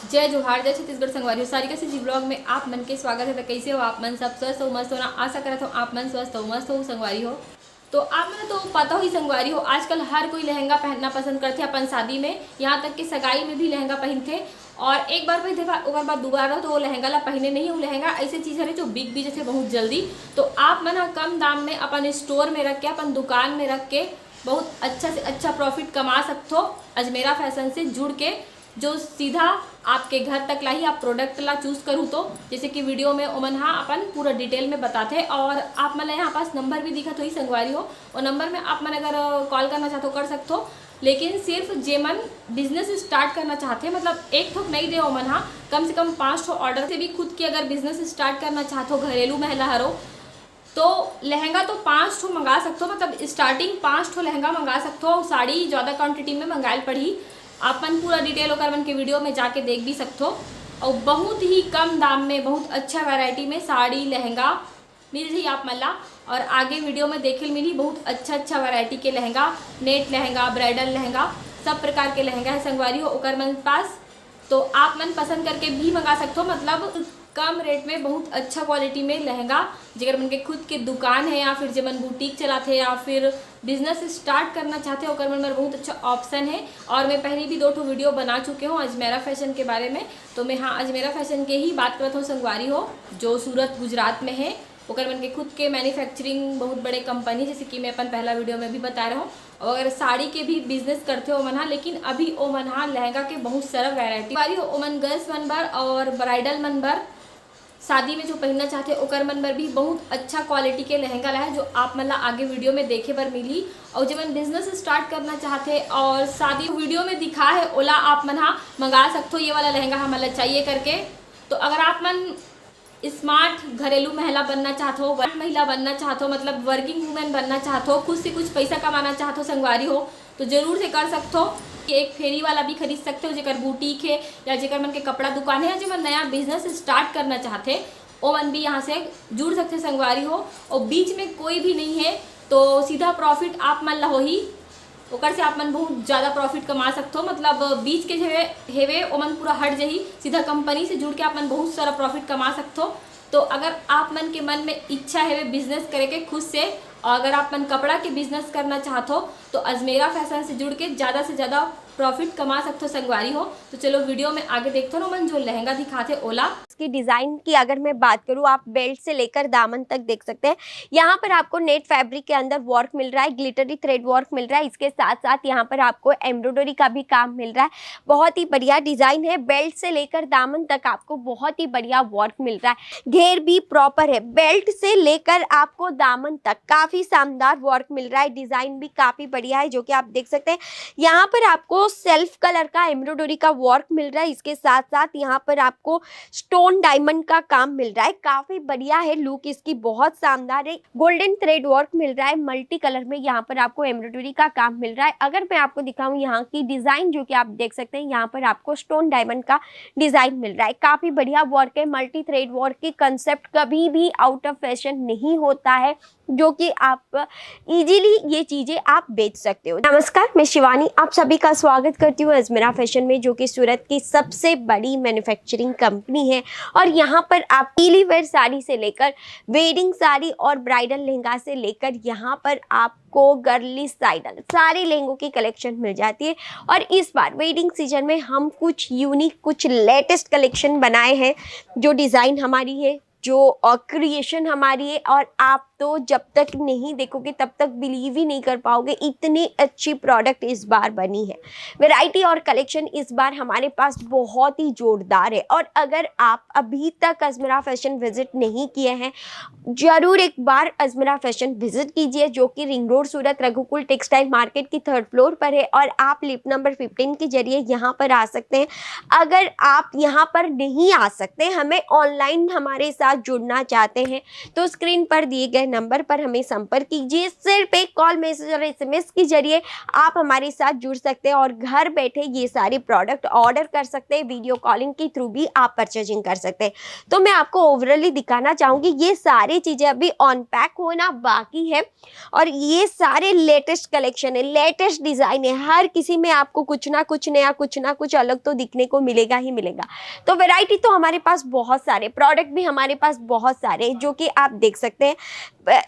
जय जोहार, जय छत्तीसगढ़ संगवारी सारिका से जी ब्लॉग में आप मन के स्वागत है। तो कैसे हो आप मन? सब स्वस्थ हो, मस्त हो ना? आशा करता हूँ आप मन स्वस्थ हो, मस्त हो, संगवारी हो। तो आप मन तो पता हो ही संगवारी हो, आजकल हर कोई लहंगा पहनना पसंद करते हैं अपन शादी में, यहाँ तक कि सगाई में भी लहंगा पहनते। और एक बार पहनते ओकर बाद दोबारा तो वो लहंगा ला पहने नहीं। वो लहंगा ऐसे चीज़ है जो बिक भी जैसे बहुत जल्दी। तो आप मन कम दाम में अपन स्टोर में रख के, अपन दुकान में रख के बहुत अच्छा से अच्छा प्रॉफिट कमा सकते हो अजमेरा फैशन से जुड़ के, जो सीधा आपके घर तक ला ही आप प्रोडक्ट ला चूज़ करूँ। तो जैसे कि वीडियो में ओमन हाँ अपन पूरा डिटेल में बताते हैं। और आप मन यहाँ पास नंबर भी दिखा तो ही संगवारी हो, और नंबर में आप मन अगर कॉल करना चाहते हो कर सकते हो। लेकिन सिर्फ जे मन बिजनेस स्टार्ट करना चाहते हैं, मतलब एक ठोक नहीं दे ओमन हाँ, कम से कम 5 ठो ऑर्डर से भी खुद की अगर बिजनेस स्टार्ट करना चाहते हो, घरेलू महिला हरो, तो लहंगा तो 5 ठो मंगा सकते हो। मतलब स्टार्टिंग 5 ठो लहंगा मंगा सकते हो। साड़ी ज़्यादा क्वांटिटी में मंगाइल पड़ी, अपन पूरा डिटेल होकर मन के वीडियो में जाके देख भी सकते हो। और बहुत ही कम दाम में बहुत अच्छा वैरायटी में साड़ी लहंगा मिल जाइए आप मल्ला। और आगे वीडियो में देखे मिली बहुत अच्छा वैरायटी के लहंगा, नेट लहंगा, ब्राइडल लहंगा, सब प्रकार के लहंगा है संगवारी हो ओकर मन पास। तो आप मन पसंद करके भी मंगा सकते हो, मतलब कम रेट में बहुत अच्छा क्वालिटी में लहंगा। जगह मन के खुद के दुकान है या फिर जब मन बुटीक चलाते हैं या फिर बिजनेस स्टार्ट करना चाहते हो, ओकर मन में बहुत अच्छा ऑप्शन है। और मैं पहले भी 2 ठो वीडियो बना चुके हूँ अजमेरा फैशन के बारे में। तो मैं हाँ अजमेरा फैशन के ही बात करता हूँ संगवारी हो, जो सूरत गुजरात में है। ओकर मन के खुद के मैन्युफैक्चरिंग बहुत बड़े कंपनी, जैसे कि मैं अपन पहला वीडियो में भी बता रहा हूँ। और अगर साड़ी के भी बिजनेस करते हो ओमन, लेकिन अभी ओमन लहंगा के बहुत सारा वैरायटी वाली हो। ओमन गर्ल्स मनबर और ब्राइडल मनबर शादी में जो पहनना चाहते हैं ओकर मन बर भी बहुत अच्छा क्वालिटी के लहंगा ला है, जो आप मतलब आगे वीडियो में देखे बर मिली। और जब मन बिजनेस स्टार्ट करना चाहते और शादी वीडियो में दिखा है ओला आप मन मंगा सकते हो। ये वाला लहंगा हमारा चाहिए करके। तो अगर आप मन स्मार्ट घरेलू महिला बनना चाहते हो, वर्क महिला बनना चाहते हो, मतलब वर्किंग वूमेन बनना चाहते हो, खुद से कुछ पैसा कमाना चाहते हो संगवारी हो, तो जरूर से कर सकते हो। एक फेरी वाला भी खरीद सकते हो जेकर बुटीक है या जेकर मन के कपड़ा दुकान है, या जो मन नया बिजनेस स्टार्ट करना चाहते वो मन भी यहाँ से जुड़ सकते संगवारी हो। और बीच में कोई भी नहीं है, तो सीधा प्रॉफिट आप मन ला हो ही ओकर से आप मन बहुत ज़्यादा प्रॉफिट कमा सकते हो। मतलब बीच के हेवे वो मन पूरा हट जाही, सीधा कंपनी से जुड़ के आप मन बहुत सारा प्रॉफिट कमा सकते हो। तो अगर आप मन के मन में इच्छा है बिजनेस करे के खुद से, और अगर आप मन कपड़ा के बिजनेस करना चाहते हो, तो अजमेरा फैशन से जुड़ के ज़्यादा से ज़्यादा प्रॉफिट कमा सकते हो संगवारी हो। तो चलो वीडियो में आगे देखते हो मन जो लहंगा दिखाते ओला। इसकी डिजाइन की अगर मैं बात करूँ, आप बेल्ट से लेकर दामन तक देख सकते हैं। यहाँ पर आपको नेट फैब्रिक के अंदर वर्क मिल रहा है, ग्लिटरी थ्रेड वर्क मिल रहा है। इसके साथ साथ यहाँ पर आपको एम्ब्रॉयडरी का भी काम मिल रहा है। बहुत ही बढ़िया डिजाइन है। बेल्ट से लेकर दामन तक आपको बहुत ही बढ़िया वर्क मिल रहा है। घेर भी प्रॉपर है। बेल्ट से लेकर आपको दामन तक काफी शानदार वर्क मिल रहा है। डिजाइन भी काफी बढ़िया है, जो कि आप देख सकते हैं। यहाँ पर आपको सेल्फ कलर का एम्ब्रॉयडरी का वर्क मिल रहा है। इसके साथ साथ यहाँ पर आपको स्टोन डायमंड का काम मिल रहा है। काफी बढ़िया है, लुक इसकी बहुत शानदार है। गोल्डन थ्रेड वर्क मिल रहा है, मल्टी कलर में यहाँ पर आपको एम्ब्रॉयडरी का काम मिल रहा है। अगर मैं आपको दिखाऊं यहाँ की डिजाइन, जो कि आप देख सकते हैं, यहाँ पर आपको स्टोन डायमंड का डिजाइन मिल रहा है। काफी बढ़िया वर्क है। मल्टी थ्रेड वर्क की कंसेप्ट कभी भी आउट ऑफ फैशन नहीं होता है, जो कि आप इजीली ये चीजें आप बेच सकते हो। नमस्कार, मैं शिवानी आप सभी का स्वागत करती हूँ अजमेरा फैशन में, जो कि सूरत की सबसे बड़ी मैन्युफैक्चरिंग कंपनी है। और यहाँ पर आप डेली वेयर साड़ी से लेकर वेडिंग साड़ी और ब्राइडल लहंगा से लेकर यहाँ पर आपको गर्ली साइडल सारे लहंगों की कलेक्शन मिल जाती है। और इस बार वेडिंग सीजन में हम कुछ यूनिक, कुछ लेटेस्ट कलेक्शन बनाए हैं। जो डिज़ाइन हमारी है, जो क्रिएशन हमारी है, और आप तो जब तक नहीं देखोगे तब तक बिलीव ही नहीं कर पाओगे, इतनी अच्छी प्रोडक्ट इस बार बनी है। वैरायटी और कलेक्शन इस बार हमारे पास बहुत ही जोरदार है। और अगर आप अभी तक अजमेरा फैशन विजिट नहीं किए हैं, जरूर एक बार अजमेरा फैशन विजिट कीजिए, जो कि रिंग रोड सूरत रघुकुल टेक्सटाइल मार्केट की 3rd फ्लोर पर है। और आप लिफ्ट नंबर 15 के जरिए यहाँ पर आ सकते हैं। अगर आप यहाँ पर नहीं आ सकते, हमें ऑनलाइन हमारे साथ जुड़ना चाहते हैं, तो स्क्रीन पर दिए गए नंबर पर हमें संपर्क कीजिए। सिर्फ एक कॉल, मैसेज और SMS के जरिए आप हमारे साथ जुड़ सकते हैं और घर बैठे ये सारे प्रोडक्ट ऑर्डर कर सकते हैं। वीडियो कॉलिंग के थ्रू भी आप परचेजिंग कर सकते हैं। तो मैं आपको ओवरऑली दिखाना चाहूँगी, ये सारी चीज़ें अभी ऑन पैक होना बाकी है और ये सारे लेटेस्ट कलेक्शन है, लेटेस्ट डिज़ाइन है। हर किसी में आपको कुछ ना कुछ नया, कुछ ना कुछ अलग तो दिखने को मिलेगा ही मिलेगा। तो वैरायटी तो हमारे पास बहुत सारे, प्रोडक्ट भी हमारे पास बहुत सारे जो कि आप देख सकते हैं।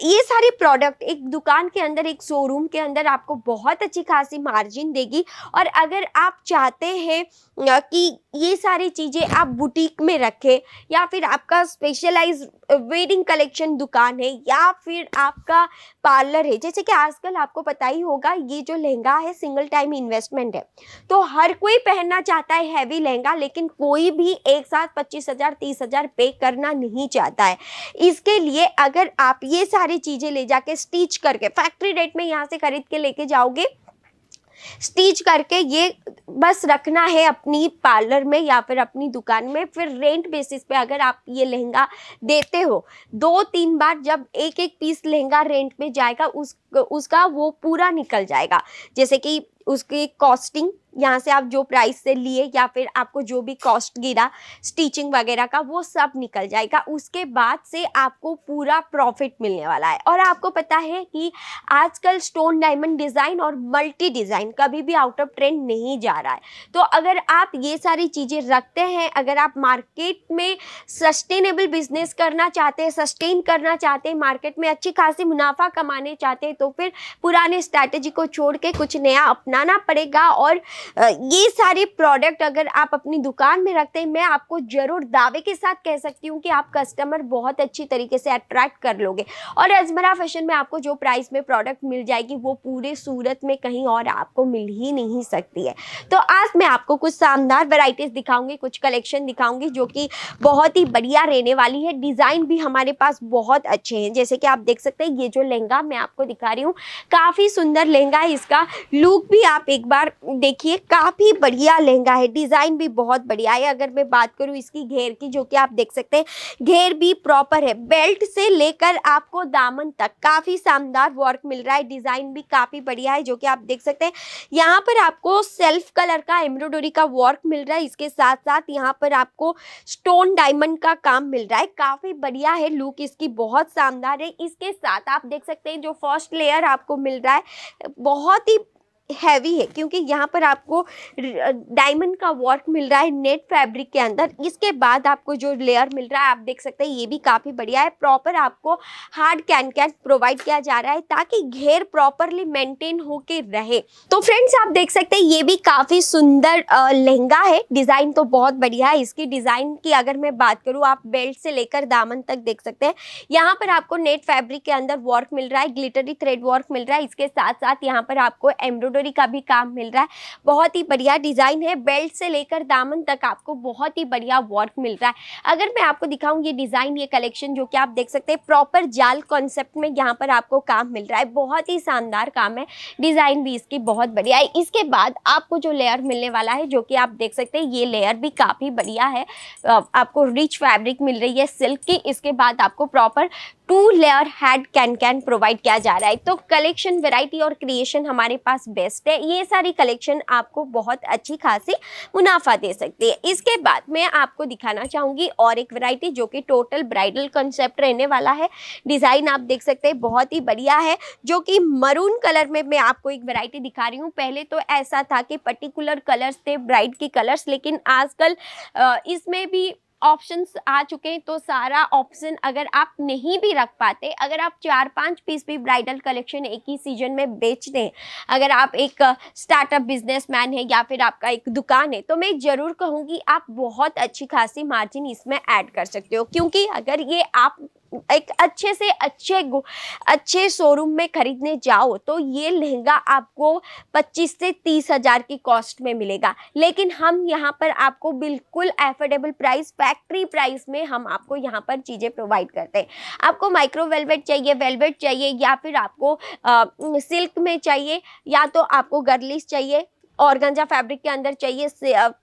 ये सारे प्रोडक्ट एक दुकान के अंदर, एक शोरूम के अंदर आपको बहुत अच्छी खासी मार्जिन देगी। और अगर आप चाहते हैं कि ये सारी चीज़ें आप बुटीक में रखें, या फिर आपका स्पेशलाइज वेडिंग कलेक्शन दुकान है, या फिर आपका पार्लर है, जैसे कि आजकल आपको पता ही होगा ये जो लहंगा है सिंगल टाइम इन्वेस्टमेंट है। तो हर कोई पहनना चाहता है हैवी लहंगा, लेकिन कोई भी एक साथ 25,000 30,000 पे करना नहीं चाहता है। इसके लिए अगर आप ये सारी चीज़ें ले जाके स्टिच करके फैक्ट्री रेट में यहाँ से खरीद के लेके जाओगे, स्टिच करके ये बस रखना है अपनी पार्लर में या फिर अपनी दुकान में, फिर रेंट बेसिस पे अगर आप ये लहंगा देते हो 2-3 बार, जब एक एक पीस लहंगा रेंट में जाएगा उसका वो पूरा निकल जाएगा। जैसे कि उसकी कॉस्टिंग यहाँ से आप जो प्राइस से लिए या फिर आपको जो भी कॉस्ट गिरा स्टिचिंग वगैरह का, वो सब निकल जाएगा। उसके बाद से आपको पूरा प्रॉफिट मिलने वाला है। और आपको पता है कि आजकल स्टोन डायमंड डिज़ाइन और मल्टी डिज़ाइन कभी भी आउट ऑफ ट्रेंड नहीं जा रहा है। तो अगर आप ये सारी चीज़ें रखते हैं, अगर आप मार्केट में सस्टेनेबल बिजनेस करना चाहते हैं, सस्टेन करना चाहते हैं, मार्केट में अच्छी खासी मुनाफा कमाने चाहते हैं, तो फिर पुराने स्ट्रैटेजी को छोड़ के कुछ नया अपनाना पड़ेगा। और ये सारे प्रोडक्ट अगर आप अपनी दुकान में रखते हैं, मैं आपको जरूर दावे के साथ कह सकती हूँ कि आप कस्टमर बहुत अच्छी तरीके से अट्रैक्ट कर लोगे। और अजमरा फैशन में आपको जो प्राइस में प्रोडक्ट मिल जाएगी वो पूरे सूरत में कहीं और आपको मिल ही नहीं सकती है। तो आज मैं आपको कुछ शानदार वैरायटीज दिखाऊंगी, कुछ कलेक्शन दिखाऊंगी जो कि बहुत ही बढ़िया रहने वाली है। डिज़ाइन भी हमारे पास बहुत अच्छे हैं। जैसे कि आप देख सकते हैं, ये जो लहंगा मैं आपको दिखा रही हूँ काफ़ी सुंदर लहंगा है। इसका लुक भी आप एक बार देखिए, काफी बढ़िया लहंगा है, डिजाइन भी बहुत बढ़िया है। अगर मैं बात करूं इसकी घेर की, जो कि आप देख सकते हैं घेर भी प्रॉपर है, बेल्ट से लेकर आपको दामन तक काफी शानदार वर्क मिल रहा है। डिजाइन भी काफी बढ़िया है जो कि आप देख सकते हैं। यहाँ पर आपको सेल्फ कलर का एम्ब्रॉयडरी का वर्क मिल रहा है, इसके साथ साथ यहाँ पर आपको स्टोन डायमंड का काम मिल रहा है। काफी बढ़िया है, लुक इसकी बहुत शानदार है। इसके साथ आप देख सकते हैं जो फर्स्ट लेयर आपको मिल रहा है बहुत ही हैवी है, क्योंकि यहाँ पर आपको डायमंड का वर्क मिल रहा है नेट फैब्रिक के अंदर। इसके बाद आपको जो लेयर मिल रहा है आप देख सकते हैं ये भी काफ़ी बढ़िया है। प्रॉपर आपको हार्ड कैन प्रोवाइड किया जा रहा है ताकि घेर प्रॉपरली मेंटेन होके रहे। तो फ्रेंड्स आप देख सकते हैं ये भी काफ़ी सुंदर लहंगा है, डिज़ाइन तो बहुत बढ़िया है। इसकी डिज़ाइन की अगर मैं बात करूँ, आप बेल्ट से लेकर दामन तक देख सकते हैं। यहाँ पर आपको नेट फैब्रिक के अंदर वर्क मिल रहा है, ग्लिटरी थ्रेड वर्क मिल रहा है। इसके साथ साथ यहाँ पर आपको एम्ब्रॉयडरी का भी काम मिल रहा है। बहुत ही बढ़िया डिजाइन है, बेल्ट से लेकर दामन तक आपको बहुत ही बढ़िया वर्क मिल रहा है। अगर मैं आपको दिखाऊं ये डिजाइन, ये कलेक्शन जो कि आप देख सकते हैं प्रॉपर जाल कॉन्सेप्ट में यहाँ पर आपको काम मिल रहा है। बहुत ही शानदार काम है, डिजाइन भी इसकी बहुत बढ़िया है। इसके बाद आपको जो लेयर मिलने वाला है जो कि आप देख सकते हैं ये लेयर भी काफी बढ़िया है। आपको रिच फैब्रिक मिल रही है सिल्क की। इसके बाद आपको proper 2 layer head can provide किया जा रहा है। तो कलेक्शन, वैरायटी और क्रिएशन हमारे पास बेस्ट है। ये सारी कलेक्शन आपको बहुत अच्छी खासी मुनाफा दे सकती है। इसके बाद मैं आपको दिखाना चाहूंगी और एक वैरायटी जो कि टोटल ब्राइडल कंसेप्ट रहने वाला है। डिजाइन आप देख सकते हैं बहुत ही बढ़िया है, जो कि मरून कलर में मैं आपको एक वैरायटी दिखा रही हूँ। पहले तो ऐसा था कि पर्टिकुलर कलर्स थे ब्राइड के कलर्स, लेकिन आजकल इसमें भी ऑप्शंस आ चुके हैं। तो सारा ऑप्शन अगर आप नहीं भी रख पाते, अगर आप 4-5 पीस भी ब्राइडल कलेक्शन एक ही सीजन में बेचते हैं, अगर आप एक स्टार्टअप बिजनेसमैन है या फिर आपका एक दुकान है, तो मैं ज़रूर कहूँगी आप बहुत अच्छी खासी मार्जिन इसमें ऐड कर सकते हो। क्योंकि अगर ये आप एक अच्छे से अच्छे शोरूम में खरीदने जाओ तो ये लहंगा आपको 25 से 30 हज़ार की कॉस्ट में मिलेगा, लेकिन हम यहाँ पर आपको बिल्कुल एफोर्डेबल प्राइस, फैक्ट्री प्राइस में हम आपको यहाँ पर चीज़ें प्रोवाइड करते हैं। आपको माइक्रो वेलवेट चाहिए या फिर आपको सिल्क में चाहिए, या तो आपको गर्लिश चाहिए, ऑर्गेन्जा फैब्रिक के अंदर चाहिए,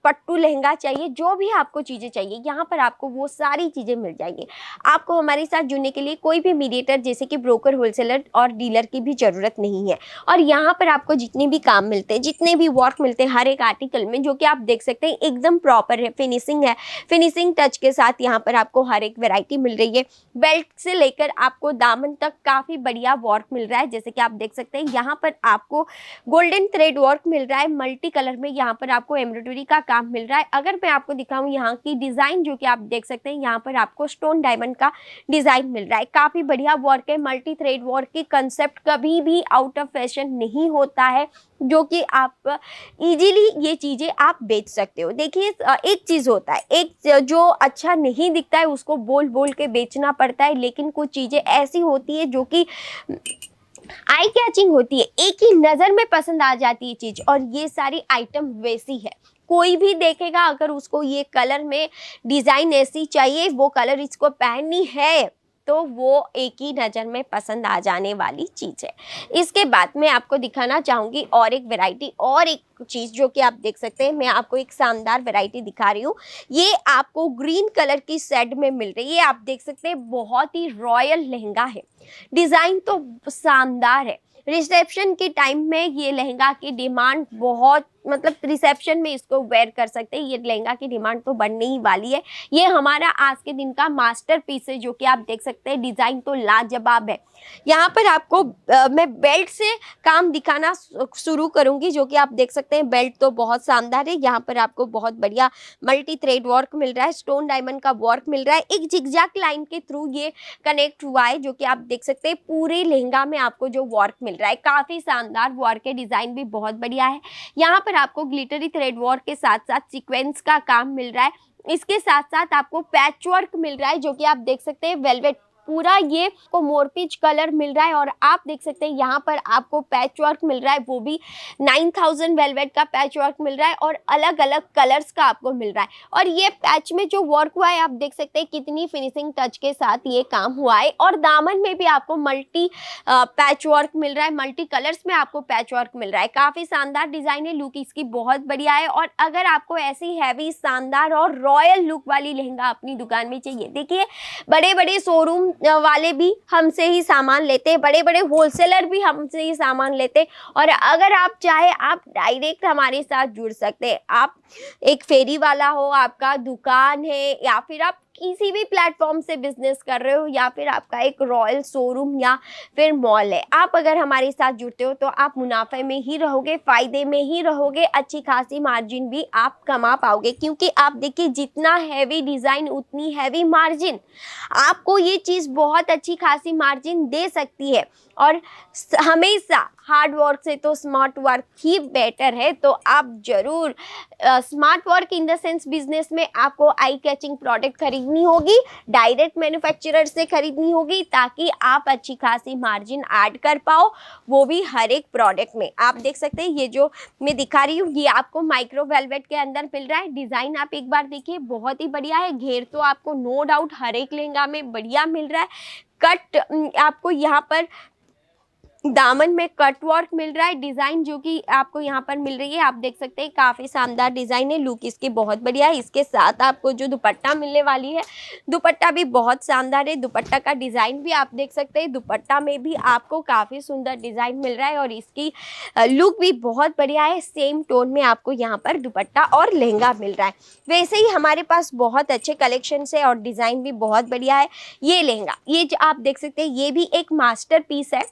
पट्टू लहंगा चाहिए, जो भी आपको चीज़ें चाहिए यहाँ पर आपको वो सारी चीज़ें मिल जाएंगी। आपको हमारे साथ जुड़ने के लिए कोई भी मीडिएटर जैसे कि ब्रोकर, होलसेलर और डीलर की भी ज़रूरत नहीं है। और यहाँ पर आपको जितने भी काम मिलते हैं, जितने भी वर्क मिलते हैं हर एक आर्टिकल में, जो कि आप देख सकते हैं एकदम प्रॉपर है, फिनिशिंग टच के साथ यहाँ पर आपको हर एक वैरायटी मिल रही है। बेल्ट से लेकर आपको दामन तक काफ़ी बढ़िया वर्क मिल रहा है। जैसे कि आप देख सकते हैं यहाँ पर आपको गोल्डन थ्रेड वर्क मिल रहा है, मल्टी कलर में यहाँ पर आपको एम्ब्रॉयडरी का काम मिल रहा है। अगर मैं आपको दिखाऊं यहाँ की डिज़ाइन, जो कि आप देख सकते हैं यहाँ पर आपको स्टोन डायमंड का डिज़ाइन मिल रहा है, काफ़ी बढ़िया वर्क है। मल्टी थ्रेड वर्क की कंसेप्ट कभी भी आउट ऑफ फैशन नहीं होता है, जो कि आप इजीली ये चीज़ें आप बेच सकते हो। देखिए एक चीज़ होता है, एक जो अच्छा नहीं दिखता है उसको बोल बोल के बेचना पड़ता है, लेकिन कुछ चीज़ें ऐसी होती है जो कि आई कैचिंग होती है, एक ही नज़र में पसंद आ जाती है चीज़। और ये सारी आइटम वैसी है, कोई भी देखेगा अगर उसको ये कलर में डिज़ाइन ऐसी चाहिए, वो कलर इसको पहननी है, तो वो एक ही नज़र में पसंद आ जाने वाली चीज़ है। इसके बाद मैं आपको दिखाना चाहूँगी और एक वैरायटी, और एक चीज़ जो कि आप देख सकते हैं। मैं आपको एक शानदार वैरायटी दिखा रही हूँ। ये आपको ग्रीन कलर की सेट में मिल रही है। आप देख सकते हैं बहुत ही रॉयल लहंगा है, डिज़ाइन तो शानदार है। रिसेप्शन के टाइम में ये लहंगा की डिमांड बहुत, मतलब रिसेप्शन में इसको वेयर कर सकते हैं, ये लहंगा की डिमांड तो बढ़ने ही वाली है। ये हमारा आज के दिन का मास्टरपीस है, जो कि आप देख सकते हैं डिज़ाइन तो लाजवाब है। यहाँ पर आपको मैं बेल्ट से काम दिखाना शुरू करूँगी, जो कि आप देख सकते हैं बेल्ट तो बहुत शानदार है। यहाँ पर आपको बहुत बढ़िया मल्टी थ्रेड वर्क मिल रहा है, स्टोन डायमंड का वर्क मिल रहा है, एक जिगजैग लाइन के थ्रू ये कनेक्ट हुआ है, जो कि आप देख सकते हैं पूरे लहंगा में आपको जो वर्क मिल रहा है काफ़ी शानदार वर्क है, डिज़ाइन भी बहुत बढ़िया है। यहाँ पर आपको ग्लिटरी थ्रेड वर्क के साथ साथ सीक्वेंस का काम मिल रहा है। इसके साथ साथ आपको पैच वर्क मिल रहा है, जो कि आप देख सकते हैं वेलवेट पूरा ये को मोरपीच कलर मिल रहा है। और आप देख सकते हैं यहाँ पर आपको पैच वर्क मिल रहा है, वो भी 9000 वेलवेट का पैच वर्क मिल रहा है और अलग अलग कलर्स का आपको मिल रहा है। और ये पैच में जो वर्क हुआ है आप देख सकते हैं कितनी फिनिशिंग टच के साथ ये काम हुआ है। और दामन में भी आपको मल्टी पैच वर्क मिल रहा है, मल्टी कलर्स में आपको पैच वर्क मिल रहा है। काफ़ी शानदार डिज़ाइन है, लुक इसकी बहुत बढ़िया है। और अगर आपको ऐसी हैवी शानदार और रॉयल लुक वाली लहंगा अपनी दुकान में चाहिए, देखिए बड़े बड़े शोरूम वाले भी हमसे ही सामान लेते हैं, बड़े बड़े होलसेलर भी हमसे ही सामान लेते हैं। और अगर आप चाहे आप डायरेक्ट हमारे साथ जुड़ सकते हैं। आप एक फेरी वाला हो, आपका दुकान है, या फिर आप किसी भी प्लेटफॉर्म से बिजनेस कर रहे हो, या फिर आपका एक रॉयल शोरूम या फिर मॉल है, आप अगर हमारे साथ जुड़ते हो तो आप मुनाफे में ही रहोगे, फ़ायदे में ही रहोगे, अच्छी खासी मार्जिन भी आप कमा पाओगे। क्योंकि आप देखिए जितना हैवी डिज़ाइन उतनी हैवी मार्जिन, आपको ये चीज़ बहुत अच्छी खासी मार्जिन दे सकती है। और हमेशा हार्ड वर्क से तो स्मार्ट वर्क ही बेटर है। तो आप ज़रूर smart work in the sense business में आपको आई कैचिंग प्रोडक्ट खरीदनी होगी, डायरेक्ट मैन्युफैक्चरर से खरीदनी होगी, ताकि आप अच्छी खासी मार्जिन ऐड कर पाओ, वो भी हर एक प्रोडक्ट में। आप देख सकते हैं ये जो मैं दिखा रही हूँ ये आपको माइक्रो वेलवेट के अंदर मिल रहा है। डिज़ाइन आप एक बार देखिए बहुत ही बढ़िया है। घेर तो आपको नो डाउट हर एक लहंगा में बढ़िया मिल रहा है। कट आपको यहाँ पर दामन में कट वर्क मिल रहा है, डिज़ाइन जो कि आपको यहाँ पर मिल रही है। आप देख सकते हैं काफ़ी शानदार डिज़ाइन है, लुक इसकी बहुत बढ़िया है। इसके साथ आपको जो दुपट्टा मिलने वाली है, दुपट्टा भी बहुत शानदार है। दुपट्टा का डिज़ाइन भी आप देख सकते हैं, दुपट्टा में भी आपको काफ़ी सुंदर डिज़ाइन मिल रहा है और इसकी लुक भी बहुत बढ़िया है। सेम टोन में आपको यहाँ पर दुपट्टा और लहंगा मिल रहा है। वैसे ही हमारे पास बहुत अच्छे कलेक्शन है और डिज़ाइन भी बहुत बढ़िया है। ये लहंगा, ये जो आप देख सकते हैं ये भी एक मास्टर पीस है,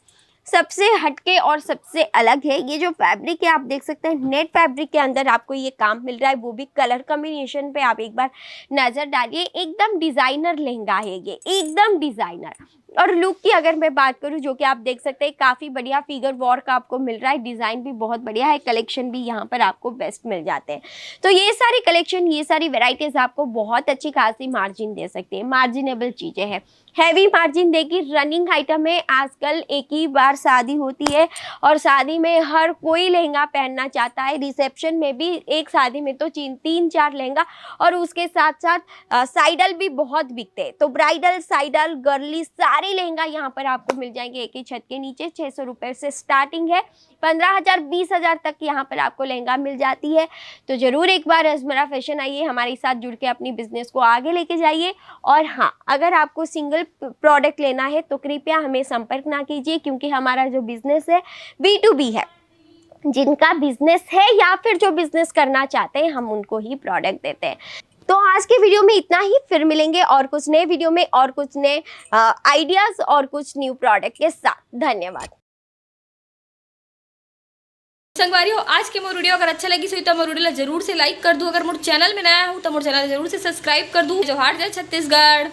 सबसे हटके और सबसे अलग है। ये जो फैब्रिक है आप देख सकते हैं नेट फैब्रिक के अंदर आपको ये काम मिल रहा है, वो भी कलर कॉम्बिनेशन पे आप एक बार नज़र डालिए। एकदम डिज़ाइनर लहंगा है ये, एकदम डिज़ाइनर। और लुक की अगर मैं बात करूं, जो कि आप देख सकते हैं काफ़ी बढ़िया फिगर वर्क आपको मिल रहा है, डिज़ाइन भी बहुत बढ़िया है, कलेक्शन भी यहाँ पर आपको बेस्ट मिल जाते हैं। तो ये सारी कलेक्शन, ये सारी वेराइटीज़ आपको बहुत अच्छी खासी मार्जिन दे सकती है, मार्जिनेबल चीज़ें हैं, हैवी मार्जिन देगी। रनिंग आइटम है, आजकल एक ही बार शादी होती है और शादी में हर कोई लहंगा पहनना चाहता है, रिसेप्शन में भी, एक शादी में तो 3-4 लहंगा, और उसके साथ साथ साइडल भी बहुत बिकते हैं। तो ब्राइडल, साइडल, गर्ली सारे सारे लहंगा यहाँ पर आपको मिल जाएंगे एक ही छत के नीचे। 600 रुपये से स्टार्टिंग है, 15,000 20,000 तक यहाँ पर आपको लहंगा मिल जाती है। तो ज़रूर एक बार अजमरा फैशन आइए, हमारे साथ जुड़ के अपनी बिजनेस को आगे लेके जाइए। और हाँ, अगर आपको सिंगल प्रोडक्ट लेना है तो कृपया हमें संपर्क ना कीजिए, क्योंकि हमारा जो बिजनेस है B2B है। जिनका बिजनेस है या फिर जो बिजनेस करना चाहते हैं, हम उनको ही प्रोडक्ट देते हैं। तो आज के वीडियो में इतना ही, फिर मिलेंगे और कुछ नए वीडियो में और कुछ नए आइडियाज़ और कुछ न्यू प्रोडक्ट के साथ। धन्यवाद संगवारी हो। आज के मोर वीडियो अगर अच्छा लगी सो तो मोर वीडियो जरूर से लाइक कर दूँ। अगर मोर चैनल में नया हूँ तो मोर चैनल जरूर से सब्सक्राइब कर दूँ। जोहार जय छत्तीसगढ़।